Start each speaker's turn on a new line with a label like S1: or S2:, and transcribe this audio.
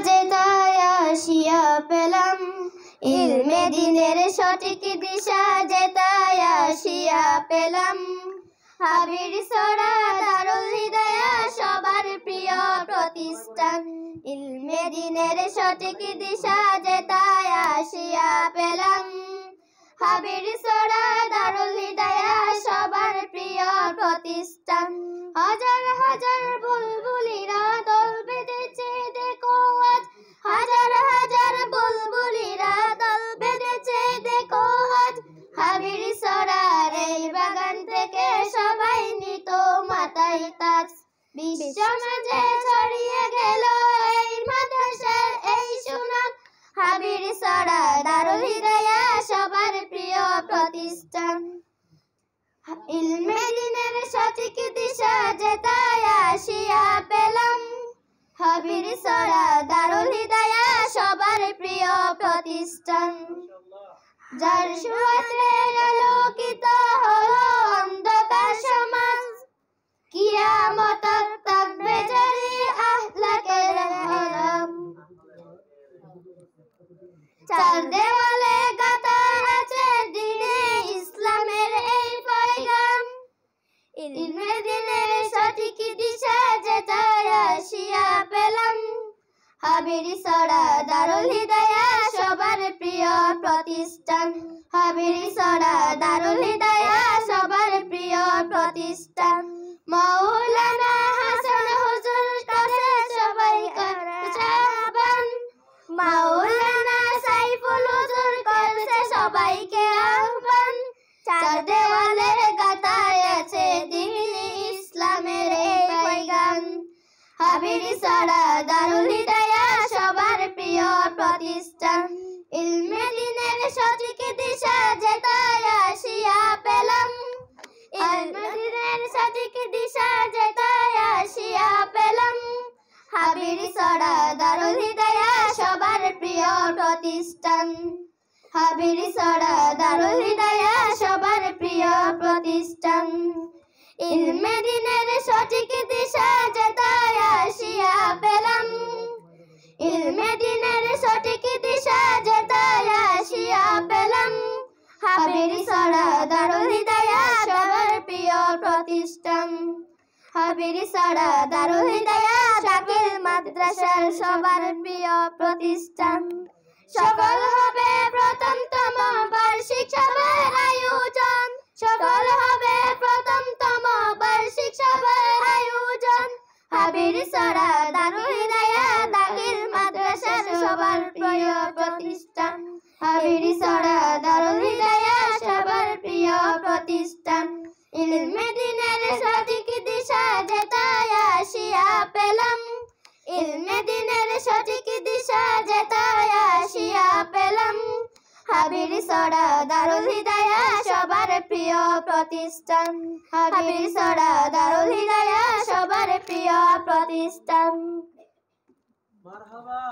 S1: যেতায় আসিয়া পেলাম, ইলমে দ্বীনের সঠিক দিশা যেতায় আসিয়া পেলাম। হাবির সরা দারুল হিদায়া সবার প্রিয় প্রতিষ্ঠান, ইলমে দ্বীনের সঠিক দিশা যেতায় আসিয়া পেলাম। হাবির সরা দারুল হিদায়া সবার প্রিয় প্রতিষ্ঠান। হাজার হাজার বুলবুলিরা দল বেঁধেছে দেখো আজ, হাজার হাজার বুলবুলিরা দল বেঁধেছে দেখো আজ। হাবির সরার এই বাগান থেকে সবাই নিত মাথায় তাজ। বিশ্ব মাঝে ছড়িয়ে গেল এই মাদ্রাসার এই সুনাম, হাবির সরা দারুল হিদায়া সবার প্রিয় প্রতিষ্ঠান। ইলমে দ্বীনের সঠিক দিশা যেতায় আসিয়া পেলাম, হাবির সরা দারুল হিদায়া সবার প্রিয় প্রতিষ্ঠান। যার সুহাতে আলোকিত হলো অন্ধকার সমাজ, কিয়ামত থাকবে জারি আহলাকের আলাম। চার দেওয়ালে গাঁথা আছে দ্বীনে ইসলামের এই পয়গাম, ইলমে দ্বীনের সঠিক দিশা যেতায় আসিয়া পেলাম। হাবির সরা দারুল হিদায়া সবার প্রিয় প্রতিষ্ঠান, হাবির সরা দারুল হিদায়া সবার প্রিয় প্রতিষ্ঠান। মাওলানা হাসান হুজুর কাছে সবাই করছে আহ্বান, মাওলানা সাইফুল হুজুর করছে সবাইকে আহ্বান। চার দেওয়ালে গাঁথায় আছে দ্বীনে ইসলামের এই পয়গাম, হাবির সরা দারুল হিদায়া সবার প্রিয় প্রতিষ্ঠান। ইলমে দ্বীনের সঠিক দিশা যেতায় আসিয়া পেলাম, ইলমে দ্বীনের সঠিক দিশা যেতায় আসিয়া পেলাম। হাবির সরা দারুল হিদায়া সবার প্রিয় প্রতিষ্ঠান, হাবির সরা দারুল হিদায়া সবার প্রিয় প্রতিষ্ঠান। ইলমে দ্বীনের সঠিক দিশা যেতায় আসিয়া পেলাম, ইলমে দ্বীনের সঠিক দিশা যেতায় আসিয়া পেলাম। হাবির সরা দারুল হিদায়া সবার প্রিয় প্রতিষ্ঠান, হাবির সরা দারুল হিদায়া শাকিল মাদ্রাসার সবার প্রিয় প্রতিষ্ঠান। সফল হবে প্রথমতম বার্ষিক সভার আয়োজন, সফল হবে প্রথমতম বার্ষিক সভার আয়োজন। হাবির সরা দারুল হিদায়া দাখিল মাদ্রাসার সবার প্রিয় প্রতিষ্ঠান, হাবির সরা দারুল হিদায়া সবার প্রিয় প্রতিষ্ঠান। ইলমে দ্বীনের সঠিক দিশা যেতায় আসিয়া পেলাম, ইলমে দ্বীনের সঠিক দিশা যেতায় আসিয়া পেলাম। হাবির সরা দারুল হিদায়া সবার প্রিয় প্রতিষ্ঠান, হাবির সরা দারুল হিদায়া সবার প্রিয় প্রতিষ্ঠান। মারহাবা।